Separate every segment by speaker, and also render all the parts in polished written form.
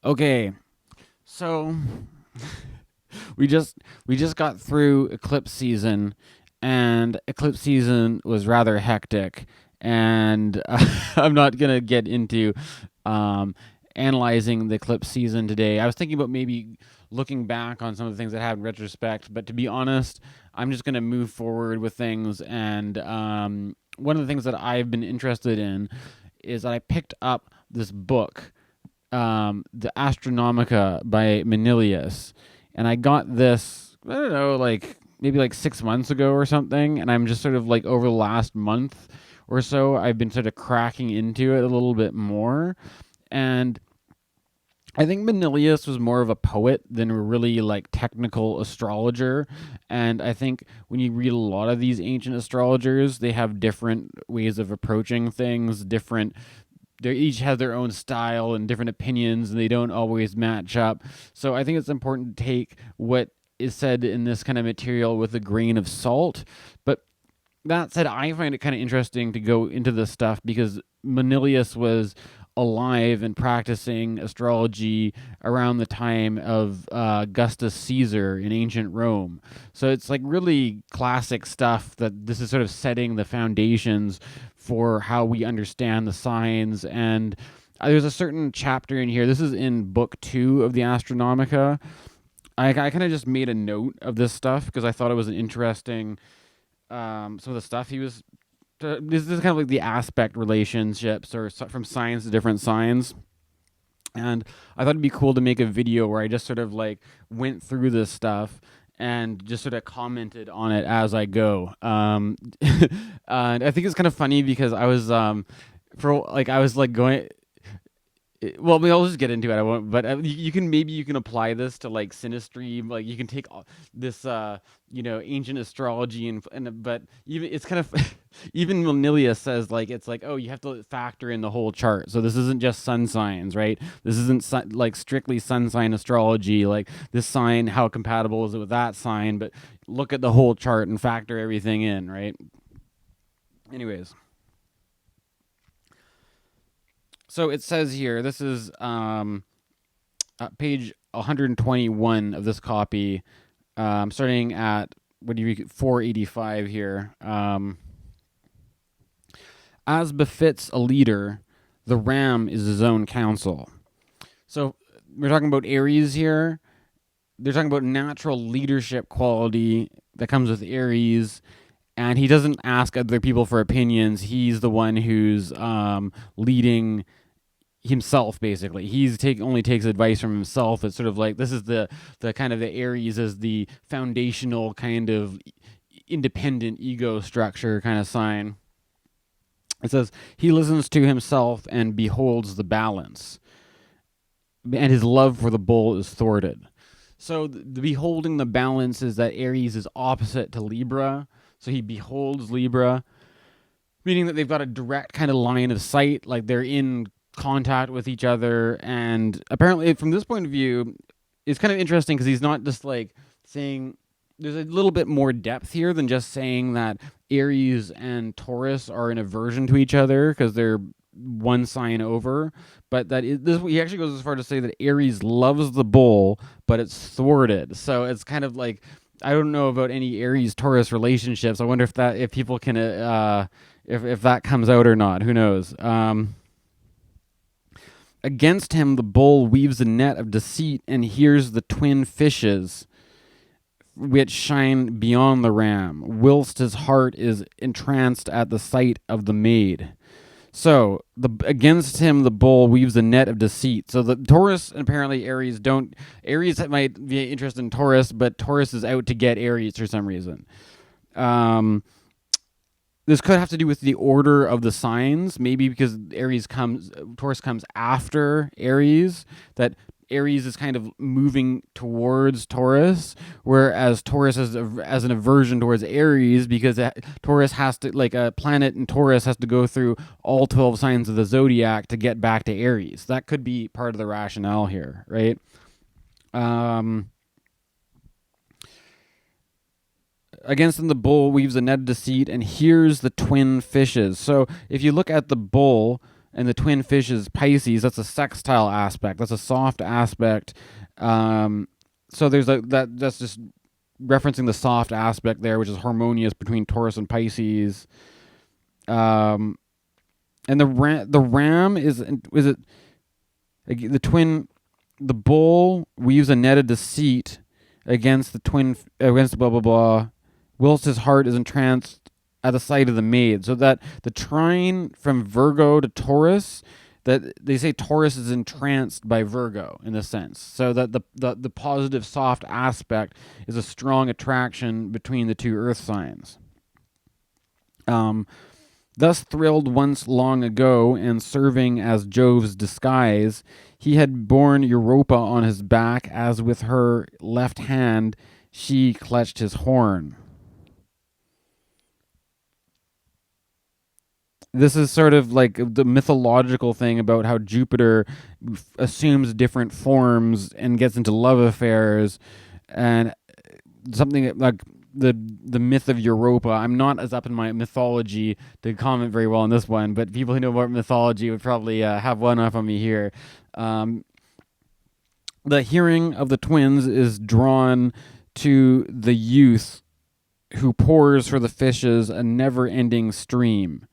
Speaker 1: Okay, so we just got through eclipse season, and eclipse season was rather hectic. And I'm not gonna get into um, analyzing the eclipse season today. I was thinking about maybe looking back on some of the things that happened in retrospect, but to be honest, I'm just gonna move forward with things. And one of the things that I've been interested in is that I picked up this book, the Astronomica by Manilius, and I got this. I don't know, like maybe like 6 months ago or something, and I'm just sort of like over the last month or so, I've been sort of cracking into it a little bit more, and I think Manilius was more of a poet than a really like technical astrologer. And I think when you read a lot of these ancient astrologers, they have different ways of approaching things, different, they each have their own style and different opinions, and they don't always match up. So I think it's important to take what is said in this kind of material with a grain of salt. But that said, I find it kind of interesting to go into this stuff because Manilius was alive and practicing astrology around the time of Augustus Caesar in ancient Rome. So it's like really classic stuff that this is sort of setting the foundations for how we understand the signs. And there's a certain chapter in here. This is in book 2 of the Astronomica. I kind of just made a note of this stuff because I thought it was an interesting, some of the stuff he was. This is kind of like the aspect relationships or from signs to different signs. And I thought it'd be cool to make a video where I just sort of like went through this stuff and just sort of commented on it as I go. And I think it's kind of funny because I was for like I was like going, well, I'll just get into it. I won't, but you can, maybe you can apply this to like synastry. Like you can take this, ancient astrology and but even it's kind of even Manilius says like it's like, oh, you have to factor in the whole chart. So this isn't just sun signs, right? This isn't like strictly sun sign astrology. Like this sign, how compatible is it with that sign? But look at the whole chart and factor everything in, right? Anyways, so it says here, this is page 121 of this copy, starting at what do you 485 here. As befits a leader, the ram is his own counsel. So we're talking about Aries here. They're talking about natural leadership quality that comes with Aries, and he doesn't ask other people for opinions. He's the one who's leading himself, basically. Only takes advice from himself. It's sort of like this is the kind of the Aries as the foundational kind of independent ego structure kind of sign. It says he listens to himself and beholds the balance, and his love for the bull is thwarted. So the beholding the balance is that Aries is opposite to Libra, so he beholds Libra, meaning that they've got a direct kind of line of sight, like they're in contact with each other. And apparently, from this point of view, it's kind of interesting because he's not just like saying, there's a little bit more depth here than just saying that Aries and Taurus are in aversion to each other because they're one sign over, but he actually goes as far to say that Aries loves the bull, but it's thwarted. So it's kind of like, I don't know about any Aries Taurus relationships. I wonder if people can if that comes out or not. Who knows? Against him, the bull weaves a net of deceit and hears the twin fishes which shine beyond the ram, whilst his heart is entranced at the sight of the maid. So against him, the bull weaves a net of deceit. So the Taurus and apparently Aries don't. Aries might be interested in Taurus, but Taurus is out to get Aries for some reason. This could have to do with the order of the signs, maybe because Taurus comes after Aries. That Aries is kind of moving towards Taurus, whereas Taurus is as an aversion towards Aries because Taurus has to, like a planet in Taurus has to go through all 12 signs of the zodiac to get back to Aries. That could be part of the rationale here, right? Against him, the bull weaves a net of deceit and hears the twin fishes. So if you look at the bull, and the twin fish is Pisces. That's a sextile aspect. That's a soft aspect. So there's that's just referencing the soft aspect there, which is harmonious between Taurus and Pisces. And the ram is it the twin, the bull weaves a net of deceit against the twin, against blah blah blah, whilst his heart is entranced at the sight of the maid. So that the trine from Virgo to Taurus, that they say Taurus is entranced by Virgo in a sense. So that the positive soft aspect is a strong attraction between the two earth signs. Thus thrilled once long ago and serving as Jove's disguise, he had borne Europa on his back as with her left hand she clutched his horn. This is sort of like the mythological thing about how Jupiter assumes different forms and gets into love affairs, and something like the myth of Europa. I'm not as up in my mythology to comment very well on this one, but people who know about mythology would probably have one up on me here. The hearing of the twins is drawn to the youth who pours for the fishes a never-ending stream.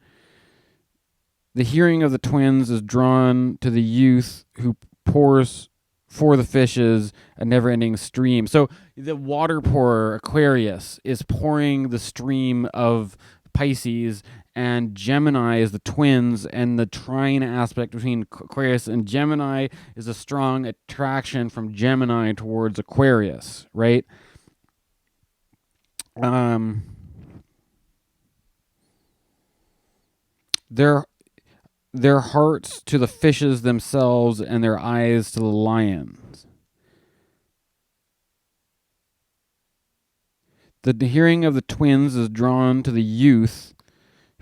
Speaker 1: The hearing of the twins is drawn to the youth who pours for the fishes a never-ending stream. So the water pourer, Aquarius, is pouring the stream of Pisces, and Gemini is the twins, and the trine aspect between Aquarius and Gemini is a strong attraction from Gemini towards Aquarius, right? Their hearts to the fishes themselves, and their eyes to the lions. The hearing of the twins is drawn to the youth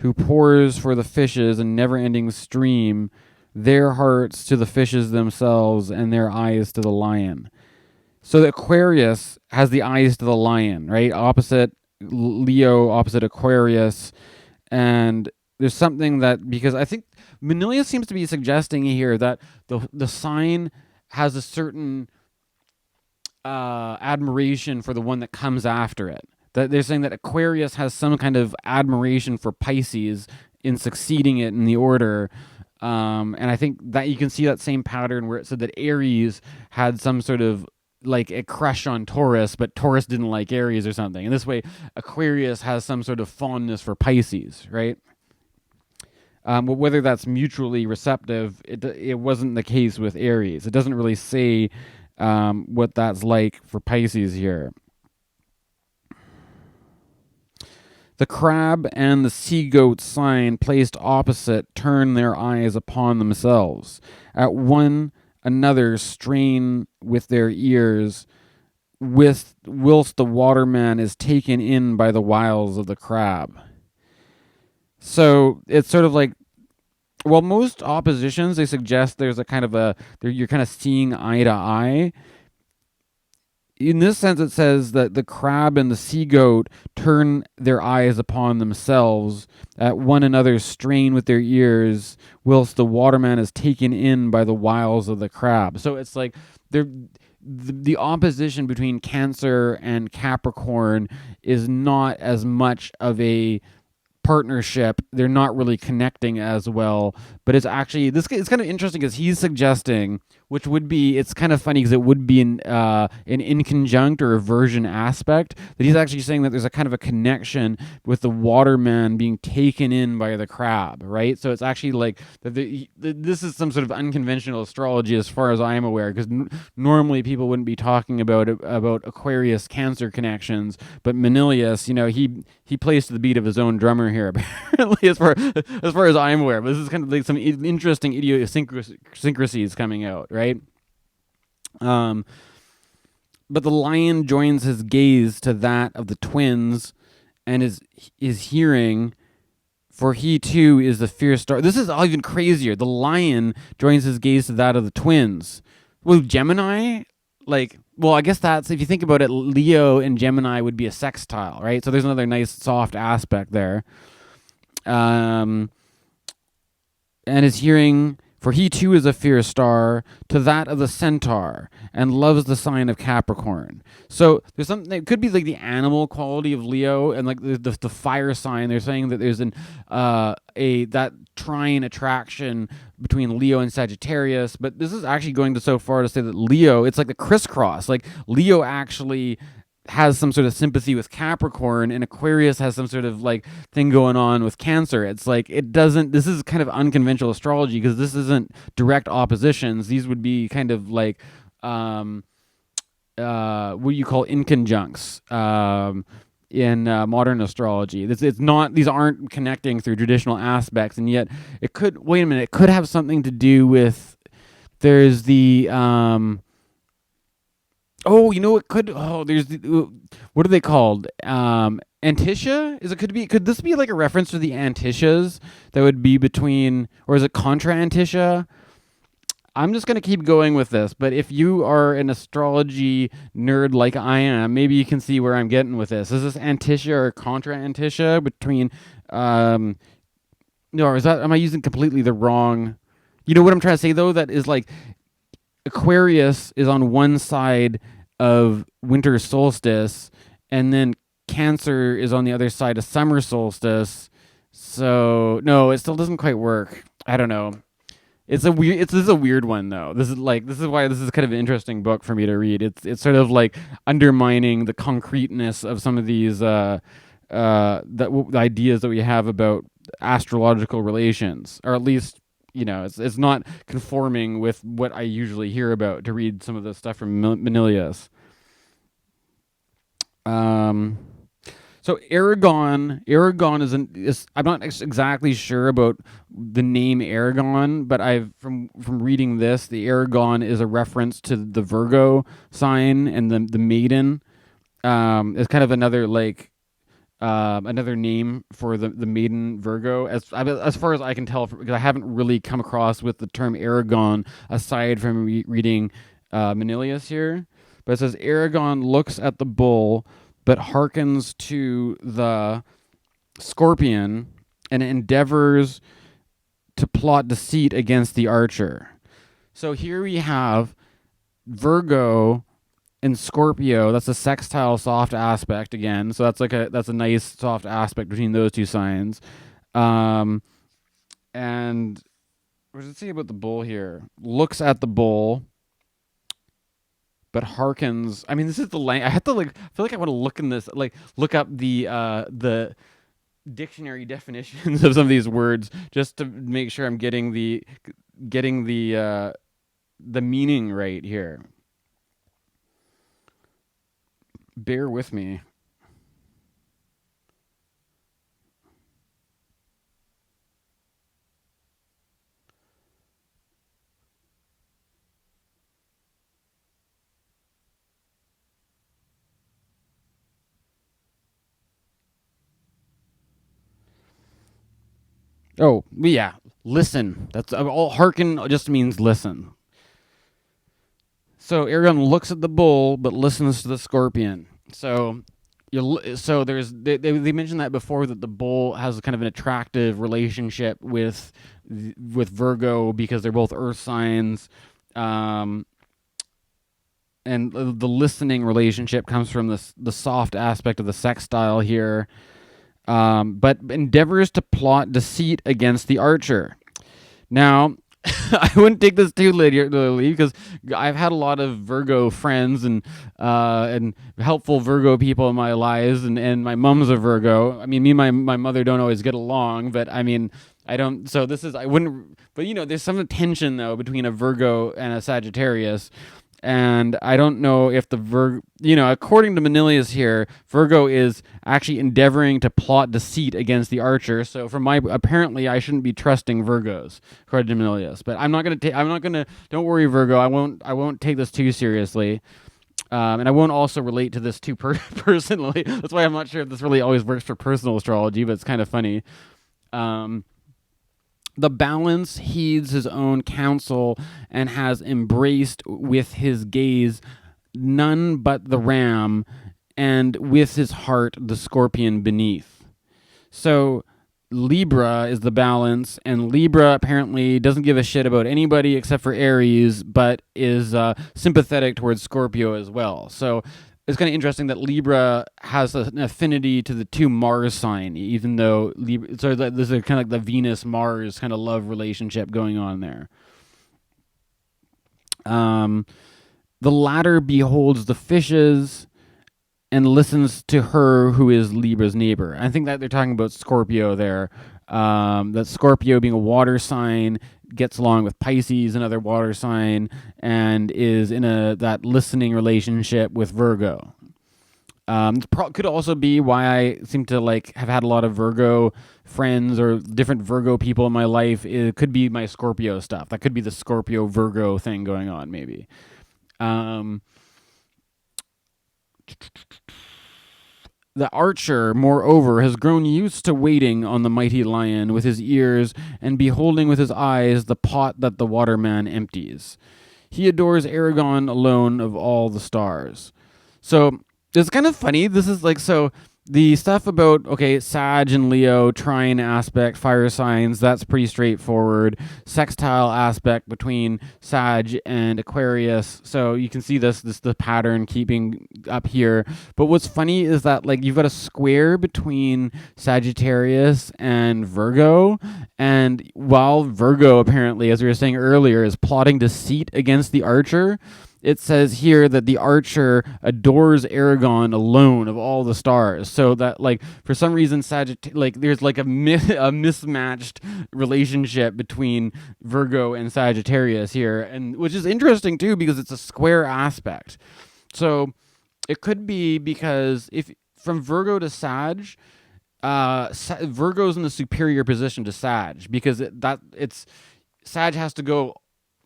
Speaker 1: who pours for the fishes a never-ending stream, their hearts to the fishes themselves, and their eyes to the lion. So the Aquarius has the eyes to the lion, right? Opposite Leo, opposite Aquarius. And there's something that, because I think Manilius seems to be suggesting here that the sign has a certain admiration for the one that comes after it. That they're saying that Aquarius has some kind of admiration for Pisces in succeeding it in the order. And I think that you can see that same pattern where it said that Aries had some sort of like a crush on Taurus, but Taurus didn't like Aries or something. And this way, Aquarius has some sort of fondness for Pisces, right? But whether that's mutually receptive, it wasn't the case with Aries. It doesn't really say what that's like for Pisces here. The crab and the sea goat sign placed opposite turn their eyes upon themselves. At one another strain with their ears, whilst the waterman is taken in by the wiles of the crab. So it's sort of like, well, most oppositions, they suggest there's a kind of you're kind of seeing eye to eye. In this sense, it says that the crab and the sea goat turn their eyes upon themselves, at one another strain with their ears, whilst the waterman is taken in by the wiles of the crab. So it's like the opposition between Cancer and Capricorn is not as much of a partnership. They're not really connecting as well, but it's actually, it's kind of interesting because he's suggesting, which would be, it's kind of funny because it would be an inconjunct or aversion aspect, that he's actually saying that there's a kind of a connection with the waterman being taken in by the crab, right? So it's actually like this is some sort of unconventional astrology as far as I'm aware, because normally people wouldn't be talking about Aquarius Cancer connections, but Manilius, he plays to the beat of his own drummer here, apparently, as far as I'm aware. But this is kind of like some interesting idiosyncrasies coming out, right? But the lion joins his gaze to that of the twins, and is hearing, for he too is the fierce star. This is all even crazier. The lion joins his gaze to that of the twins. Well, Gemini, I guess that's, if you think about it, Leo and Gemini would be a sextile, right? So there's another nice soft aspect there. and is hearing, for he too is a fierce star, to that of the centaur, and loves the sign of Capricorn. So there's something, it could be like the animal quality of Leo, and like the fire sign. They're saying that there's that trine attraction between Leo and Sagittarius, but this is actually going to so far to say that Leo, it's like the crisscross. Like Leo actually has some sort of sympathy with Capricorn, and Aquarius has some sort of like thing going on with Cancer. It's like it doesn't. This is kind of unconventional astrology because this isn't direct oppositions. These would be kind of like what you call inconjuncts in modern astrology. It's not. These aren't connecting through traditional aspects, and yet it could. Wait a minute. It could have something to do with. There's the oh, you know it could. Oh, there's the, what are they called? Antitia? Could this be like a reference to the Antitias that would be between, or is it contra Antitia? I'm just gonna keep going with this, but if you are an astrology nerd like I am, maybe you can see where I'm getting with this. Is this Antitia or contra Antitia between? No, or is that? Am I using completely the wrong? You know what I'm trying to say though? That is like Aquarius is on one side of winter solstice, and then Cancer is on the other side of summer solstice. So no, it still doesn't quite work. I don't know. This is a weird one though. This is why this is kind of an interesting book for me to read. It's sort of like undermining the concreteness of some of these the ideas that we have about astrological relations, or at least it's not conforming with what I usually hear about to read some of the stuff from Manilius. So Aragon is I'm not exactly sure about the name Aragon, but I've from reading this, the Aragon is a reference to the Virgo sign, and the maiden is kind of another like another name for the maiden Virgo, as far as I can tell, because I haven't really come across with the term Aragon aside from reading Manilius here. But it says Aragon looks at the bull, but hearkens to the scorpion and endeavors to plot deceit against the archer. So here we have Virgo and Scorpio. That's a sextile soft aspect again. So that's a nice soft aspect between those two signs. And what does it say about the bull here? Looks at the bull, but hearkens. I mean, this is the language. I have to I feel like I want to look in this, look up the dictionary definitions of some of these words just to make sure I'm getting the meaning right here. Bear with me. Oh, yeah. Listen. That's all. Hearken just means listen. So Aragon looks at the bull, but listens to the scorpion. So they mentioned that before, that the bull has kind of an attractive relationship with Virgo because they're both earth signs. And the listening relationship comes from the soft aspect of the sextile here. But endeavors to plot deceit against the archer. Now, I wouldn't take this too literally because I've had a lot of Virgo friends and helpful Virgo people in my lives, and my mom's a Virgo. I mean, me and my mother don't always get along, but I mean, I don't. So I wouldn't. But there's some tension though between a Virgo and a Sagittarius. And I don't know if according to Manilius here, Virgo is actually endeavoring to plot deceit against the archer. So apparently I shouldn't be trusting Virgos, according to Manilius. But don't worry, Virgo, I won't take this too seriously. And I won't also relate to this too personally. That's why I'm not sure if this really always works for personal astrology, but it's kind of funny. The balance heeds his own counsel and has embraced with his gaze none but the ram, and with his heart the scorpion beneath. So Libra is the balance, and Libra apparently doesn't give a shit about anybody except for Aries, but is sympathetic towards Scorpio as well. So it's kind of interesting that Libra has an affinity to the two Mars sign, even though Libra. So there's a kind of like the Venus Mars kind of love relationship going on there. Um, the latter beholds the fishes and listens to her who is Libra's neighbor. I think that they're talking about Scorpio there. That Scorpio, being a water sign, gets along with Pisces, another water sign, and is in that listening relationship with Virgo. Could also be why I seem to have had a lot of Virgo friends or different Virgo people in my life. It could be my Scorpio stuff. That could be the Scorpio Virgo thing going on, maybe. The archer, moreover, has grown used to waiting on the mighty lion with his ears and beholding with his eyes the pot that the waterman empties. He adores Aragon alone of all the stars. So it's kind of funny. This is so the stuff about, Sag and Leo, trine aspect, fire signs, that's pretty straightforward. Sextile aspect between Sag and Aquarius. So you can see the pattern keeping up here. But what's funny is that you've got a square between Sagittarius and Virgo. And while Virgo apparently, as we were saying earlier, is plotting deceit against the archer, it says here that the archer adores Aragon alone of all the stars. So that for some reason there's a mismatched relationship between Virgo and Sagittarius here, and which is interesting too because it's a square aspect. So it could be because if from Virgo to Sag, Virgo's in the superior position to Sag because Sag has to go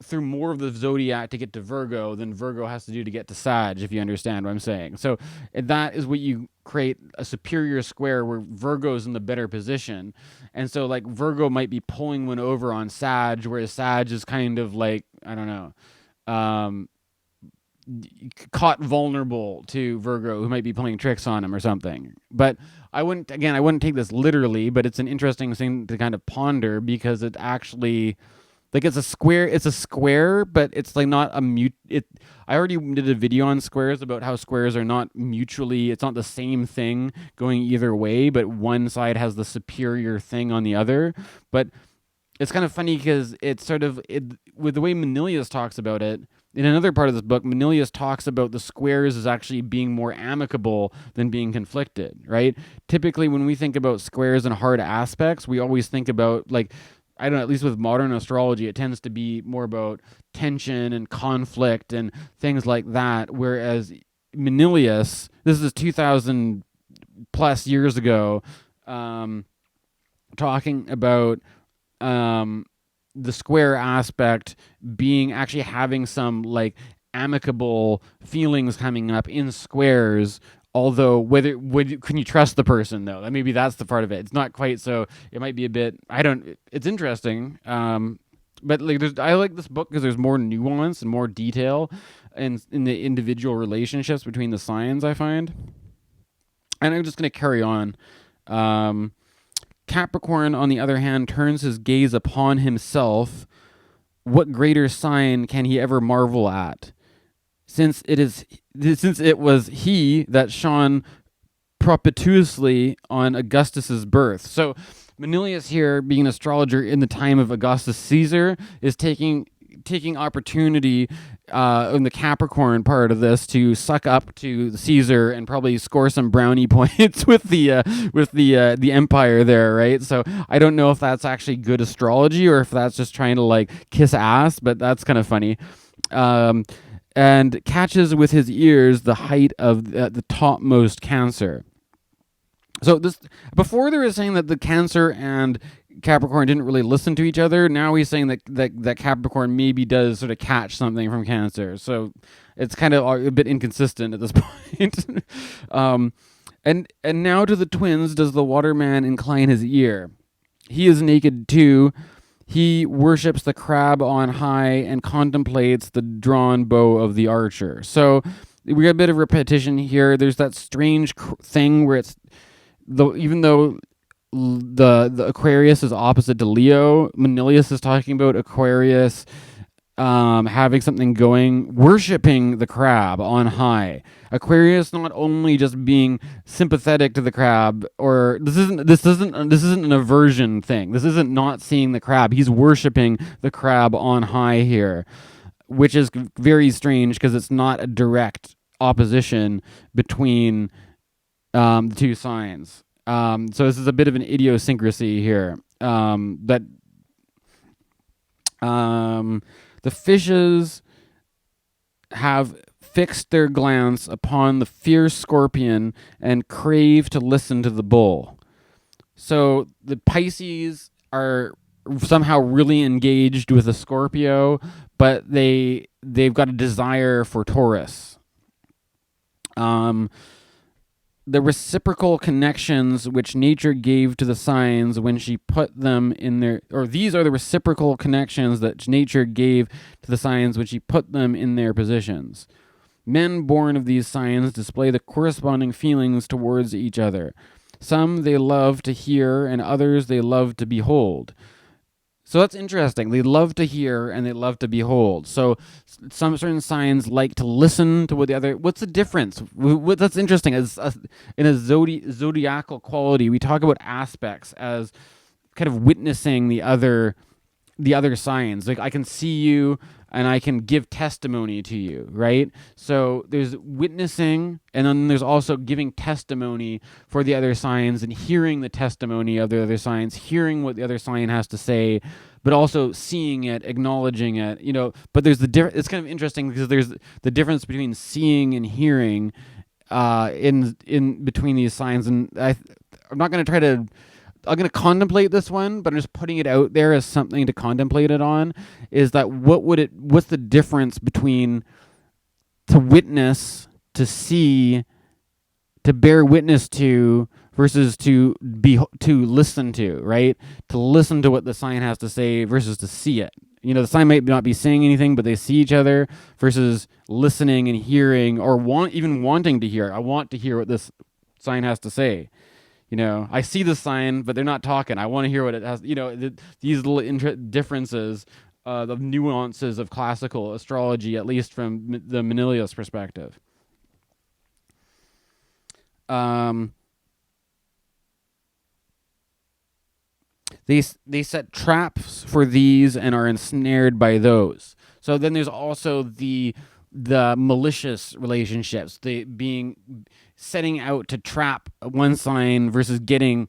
Speaker 1: through more of the zodiac to get to Virgo than Virgo has to do to get to Sag, if you understand what I'm saying. So that is what you create a superior square where Virgo's in the better position. And so Virgo might be pulling one over on Sag, whereas Sag is kind of I don't know, caught vulnerable to Virgo, who might be playing tricks on him or something. But I wouldn't take this literally, but it's an interesting thing to kind of ponder because it actually... it's a square, but it's not a I already did a video on squares about how squares are not mutually, it's not the same thing going either way, but one side has the superior thing on the other. But it's kind of funny because it's with the way Manilius talks about it, in another part of this book, Manilius talks about the squares as actually being more amicable than being conflicted, right? Typically, when we think about squares and hard aspects, we always think about I don't know, at least with modern astrology, it tends to be more about tension and conflict and things like that. Whereas Manilius, this is 2,000 plus years ago, talking about the square aspect being actually having some amicable feelings coming up in squares. Although, can you trust the person though? Maybe that's the part of it. It's not quite so. It might be a bit. It's interesting. But I like this book because there's more nuance and more detail, in the individual relationships between the signs, I find. And I'm just gonna carry on. Capricorn, on the other hand, turns his gaze upon himself. What greater sign can he ever marvel at? Since it was he that shone propitiously on Augustus's birth. So Manilius here, being an astrologer in the time of Augustus Caesar, is taking opportunity in the Capricorn part of this to suck up to Caesar and probably score some brownie points with the empire there, right? So I don't know if that's actually good astrology or if that's just trying to kiss ass, but that's kind of funny. And catches with his ears the height of the topmost Cancer. So this before they were saying that the Cancer and Capricorn didn't really listen to each other. Now he's saying that Capricorn maybe does sort of catch something from Cancer. So it's kind of a bit inconsistent at this point. And now to the twins does the waterman incline his ear. He is naked too. He worships the crab on high and contemplates the drawn bow of the archer. So we got a bit of repetition here. There's that strange thing where even though the Aquarius is opposite to Leo. Manilius is talking about Aquarius having something going, worshiping the crab on high. Aquarius not only just being sympathetic to the crab, or this isn't an aversion thing. This isn't not seeing the crab. He's worshiping the crab on high here, which is very strange because it's not a direct opposition between the two signs. So this is a bit of an idiosyncrasy here. That the fishes have fixed their glance upon the fierce scorpion and crave to listen to the bull. So the Pisces are somehow really engaged with the Scorpio, but they've got a desire for Taurus. The reciprocal connections which nature gave to the signs when she put them in their, or these are the reciprocal connections that nature gave to the signs when she put them in their positions. Men born of these signs display the corresponding feelings towards each other. Some they love to hear, and others they love to behold. So that's interesting. They love to hear and they love to behold. So some certain signs like to listen to what the other. What's the difference? That's interesting. In a zodiacal quality, we talk about aspects as kind of witnessing the other signs. Like I can see you and I can give testimony to you, right? So there's witnessing, and then there's also giving testimony for the other signs and hearing the testimony of the other signs, hearing what the other sign has to say, but also seeing it, acknowledging it, but there's it's kind of interesting because there's the difference between seeing and hearing in between these signs. And I'm not going to try to, I'm going to contemplate this one, but I'm just putting it out there as something to contemplate it on, is that what's the difference between to witness, to see, to bear witness to, versus to listen to, right? To listen to what the sign has to say versus to see it. The sign might not be saying anything, but they see each other, versus listening and hearing, or even wanting to hear. I want to hear what this sign has to say. I see the sign, but they're not talking. I want to hear what it has. These little differences, the nuances of classical astrology, at least from the Manilius perspective. They set traps for these and are ensnared by those. So then there's also the malicious relationships, setting out to trap one sign versus getting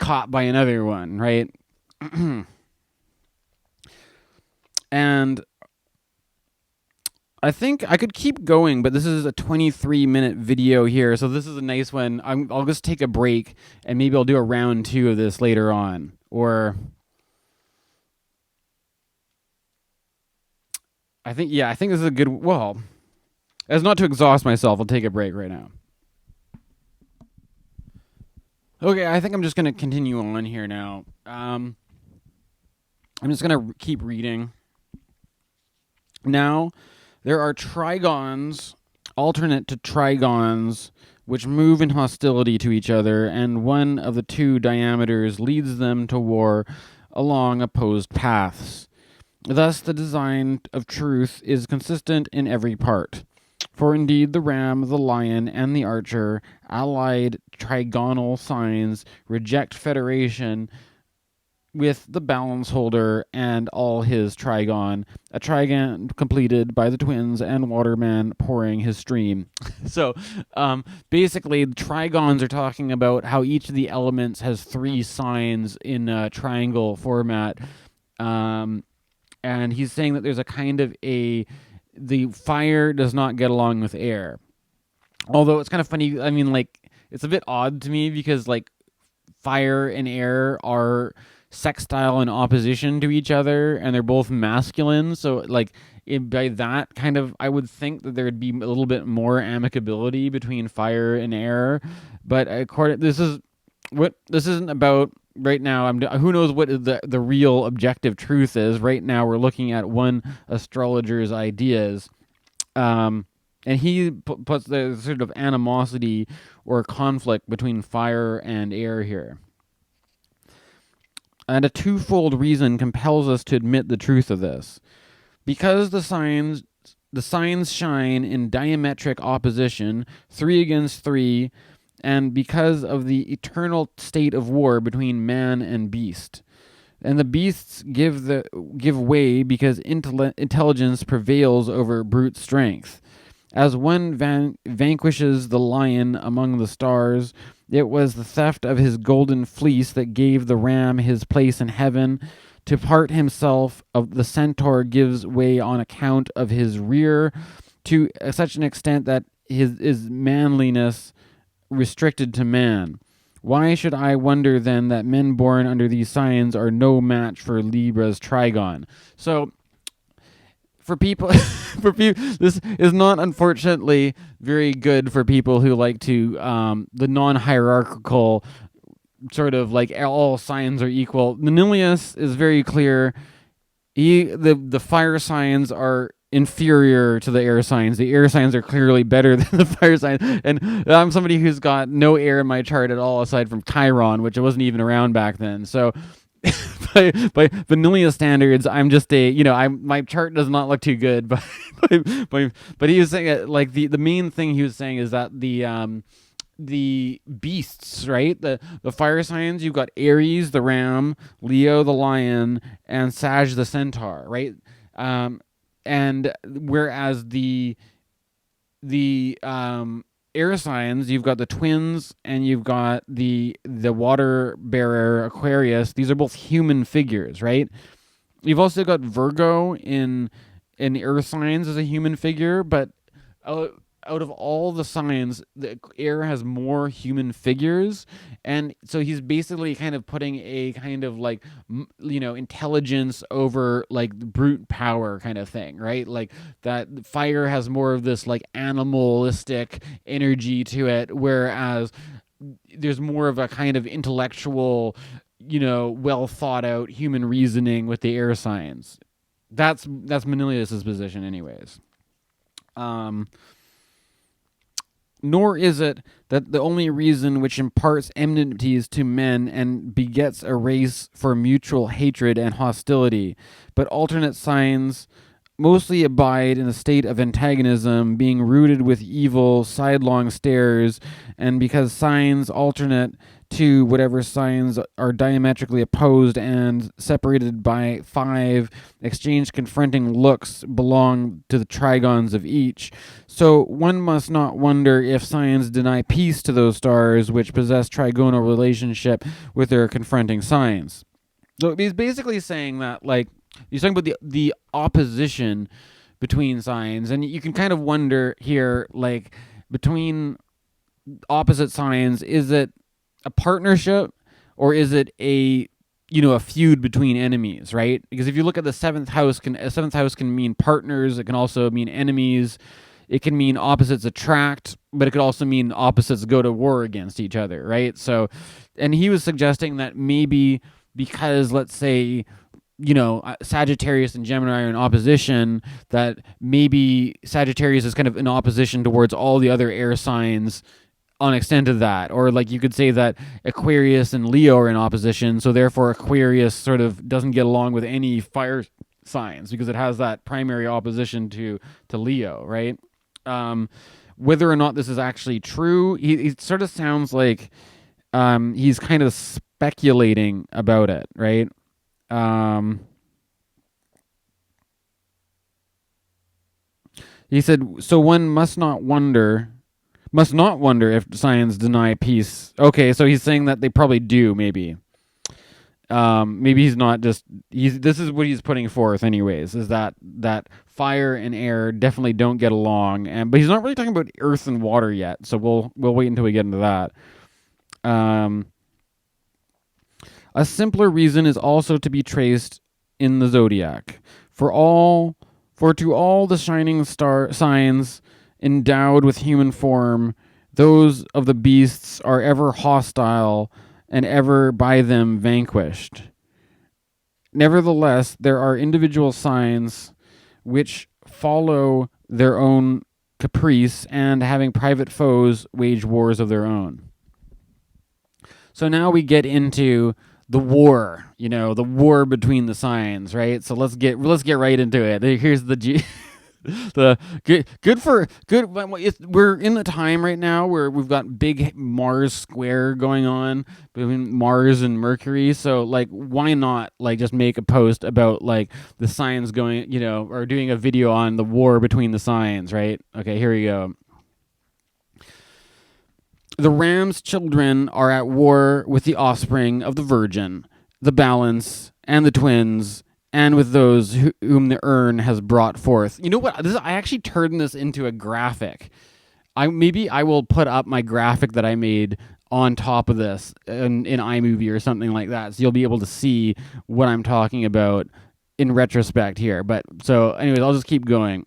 Speaker 1: caught by another one, right? And I think I could keep going, but this is a 23-minute video here, so this is a nice one. I'll just take a break, and maybe I'll do a round 2 of this later on. Or I think this is a good, well, as not to exhaust myself, I'll take a break right now. Okay, I think I'm just going to continue on here now. I'm just going to keep reading. Now, there are trigons, alternate to trigons, which move in hostility to each other, and one of the two diameters leads them to war along opposed paths. Thus, the design of truth is consistent in every part. For indeed the ram, the lion, and the archer, allied trigonal signs, reject federation with the balance holder and all his trigon, a trigon completed by the twins and waterman pouring his stream. So basically, the trigons are talking about how each of the elements has 3 signs in a triangle format. And he's saying that there's a kind of the fire does not get along with air. Although it's kind of funny, I mean, like, it's a bit odd to me because, like, fire and air are sextile in opposition to each other, and they're both masculine. So, like, by that kind of, I would think that there would be a little bit more amicability between fire and air. But this isn't about right now. Who knows what the real objective truth is? Right now, we're looking at one astrologer's ideas, and he puts the sort of animosity or conflict between fire and air here. And a twofold reason compels us to admit the truth of this. Because the signs shine in diametric opposition, 3 against 3, and because of the eternal state of war between man and beast. And the beasts give way because intelligence prevails over brute strength. As one vanquishes the lion among the stars, it was the theft of his golden fleece that gave the ram his place in heaven. To part himself of the centaur gives way on account of his rear, to such an extent that his manliness restricted to man. Why should I wonder then that men born under these signs are no match for Libra's trigon? So, for people, this is not unfortunately very good for people who like to the non-hierarchical sort of like all signs are equal. Manilius is very clear. The fire signs are inferior to the air signs. The air signs are clearly better than the fire signs. And I'm somebody who's got no air in my chart at all aside from Chiron, which wasn't even around back then. So by vanilla standards, I'm just my chart does not look too good, but he was saying like the main thing he was saying is that the beasts, right? The fire signs, you've got Aries, the ram, Leo, the lion, and Sag, the centaur, right? And whereas the air signs, you've got the twins and you've got the water bearer Aquarius. These are both human figures, right? You've also got Virgo in earth signs as a human figure, but out of all the signs, the air has more human figures, and so he's basically kind of putting a kind of like intelligence over like brute power kind of thing, right? Like that fire has more of this like animalistic energy to it, whereas there's more of a kind of intellectual, well thought out human reasoning with the air signs. That's Manilius's position, anyways. Nor is it that the only reason which imparts enmities to men and begets a race for mutual hatred and hostility, but alternate signs mostly abide in a state of antagonism, being rooted with evil sidelong stares, and because signs alternate to whatever signs are diametrically opposed and separated by 5 exchange confronting looks belong to the trigons of each. So one must not wonder if signs deny peace to those stars which possess trigonal relationship with their confronting signs. So he's basically saying that, like, he's talking about the opposition between signs, and you can kind of wonder here, like, between opposite signs, is it a partnership or is it a feud between enemies, right? Because if you look at the seventh house can mean partners, it can also mean enemies, it can mean opposites attract, but it could also mean opposites go to war against each other, right? So, and he was suggesting that maybe because, let's say, Sagittarius and Gemini are in opposition, that maybe Sagittarius is kind of in opposition towards all the other air signs on extent of that. Or like you could say that Aquarius and Leo are in opposition, so therefore Aquarius sort of doesn't get along with any fire signs because it has that primary opposition to Leo, right? Whether or not this is actually true, he sort of sounds like he's kind of speculating about it, right? He said, so one must not wonder if signs deny peace. Okay, so he's saying that they probably do, maybe. Maybe he's not just... this is what he's putting forth anyways, is that fire and air definitely don't get along. But he's not really talking about earth and water yet, so we'll wait until we get into that. A simpler reason is also to be traced in the zodiac. For to all the shining star signs endowed with human form, those of the beasts are ever hostile and ever by them vanquished. Nevertheless, there are individual signs which follow their own caprice and, having private foes, wage wars of their own. So now we get into the war, the war between the signs, right? So let's get right into it. Here's the the good. We're in the time right now where we've got big Mars square going on between Mars and Mercury. So like, why not like just make a post about like the signs going, or doing a video on the war between the signs, right? Okay, here we go. The ram's children are at war with the offspring of the Virgin, the balance, and the twins, and with those whom the urn has brought forth. You know what? I actually turned this into a graphic. Maybe I will put up my graphic that I made on top of this in iMovie or something like that, so you'll be able to see what I'm talking about in retrospect here. But so, anyways, I'll just keep going.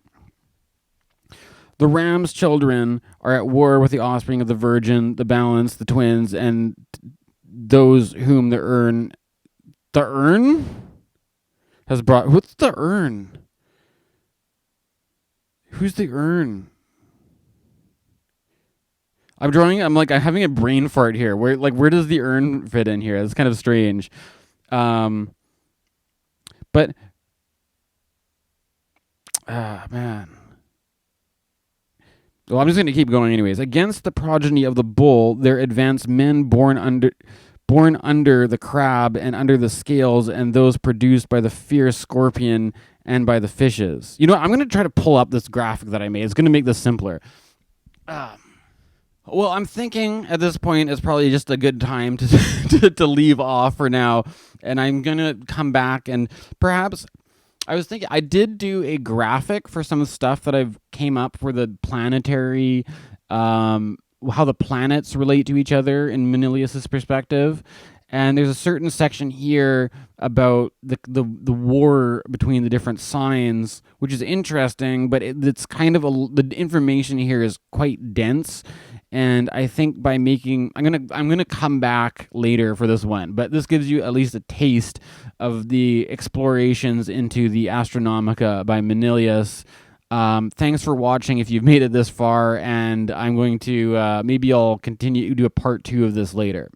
Speaker 1: The ram's children are at war with the offspring of the Virgin, the balance, the twins, and those whom the urn has brought. What's the urn? Who's the urn? I'm having a brain fart here. Where does the urn fit in here? It's kind of strange. But man. Well, I'm just going to keep going anyways. Against the progeny of the bull, there advance men born under the crab and under the scales, and those produced by the fierce scorpion and by the fishes. You know what? I'm going to try to pull up this graphic that I made. It's going to make this simpler. Well, I'm thinking at this point it's probably just a good time to leave off for now, and I'm going to come back and perhaps... I was thinking I did do a graphic for some of the stuff that I've came up for the planetary, how the planets relate to each other in Manilius's perspective. And there's a certain section here about the war between the different signs, which is interesting, but it's kind of the information here is quite dense. And I think by making, I'm gonna come back later for this one, but this gives you at least a taste of the explorations into the Astronomica by Manilius. Thanks for watching if you've made it this far, and I'm going to maybe I'll continue to do a part 2 of this later.